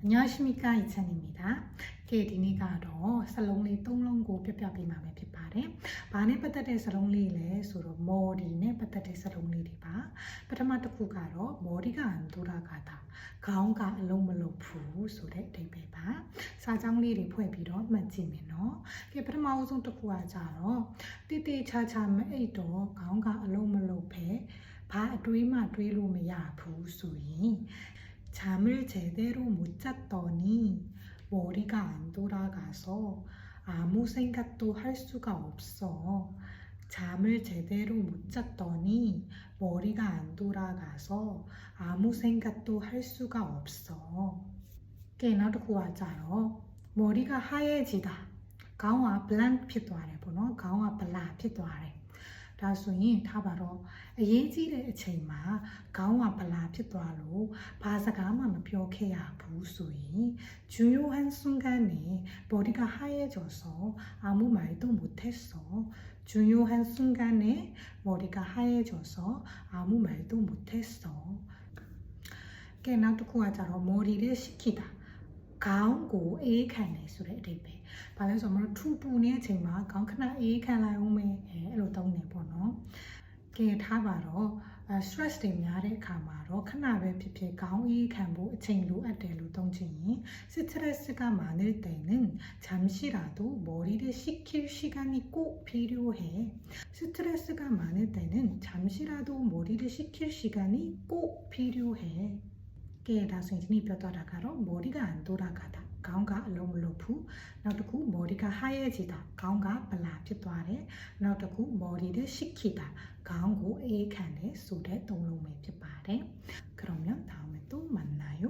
안녕하십니까 이찬입니다. 디니가로 살롱리 똥롱고 뼈뼈비 맘에 빗바래 반에 빠따대 살롱리래 서로 머리네 빠따대 살롱리리바 빠따마트 구가로 머리가 안 돌아가다 가온가 알롱말로푸 소래 대배바 사장리리 포에비로 맞지면어 빠따마우송 뜻구하자로 띠띠차차메 에이도 가온가 알롱말로페 바 아뚜이마 뚜이로 메야푸 소이 잠을 제대로 못 잤더니 머리가 안 돌아가서 아무 생각도 할 수가 없어. 잠을 제대로 못 잤더니 머리가 안 돌아가서 아무 생각도 할 수가 없어. 나도 구하자요. 머리가 하얘지다. 가오아 블랑 피도하래 보노. 가오아 블라 피도하래. ဒါဆိုရင်ထားပါတော့အရေးကြီးတဲ့အချိန်မှာခေါင်းကဗလာဖြစ်သွားလို့ဘာစကားမှမပြောခဲ့ရဘူးဆိုရင်주요한 순간에 머리가 하얘져서 아무 말도 못했어. 중요한 순간에 머리가 하얘져서 아무 말도 못했어.နောက်တစ်ခုကကြတော့ 머리를 식히다. ခေါင်းကိုအေးခံတယ်ဆိုတဲ့အဓိပ္ပာယ်။ဘာလဲဆိုတော့မလို့ထူပူနေတဲ့အချိန်မှာခေါင်းခဏအေးခံလိုက်အောင်မယ်အဲ့လိုသုံးနေပေါ့နော်။ထားပါတော့stress တွေများတဲ့အခါမှာတော့ခဏပဲဖြစ်ဖြစ်ခေါင်းအေးခံဖို့အချိန်လိုအပ်တယ်လို့သုံးချင်ရင် 스트레스가 많을 때는 잠시라도 머리를 식힐 시간이 꼭 필요해. 스트레스가 많을 때는 잠시라도 머리를 식힐 시간이 꼭 필요해. ဒါဆိုရင်ဒီနေ့ပြောတော့တာကတော့ 머리가 안 돌아가다 ခေါင်းကအလုံးမလုံးဘူးနောက်တစ်ခု 머리가 하얘지다 ခေါင်းကဗလာဖြစ်သွားတယ်နောက်တစ်ခု 머리를 식히다 ခေါင်းကိုအေးခံတယ်ဆိုတဲ့သုံးလုံးပဲဖြစ်ပါတယ်그러면 다음에 또 만나요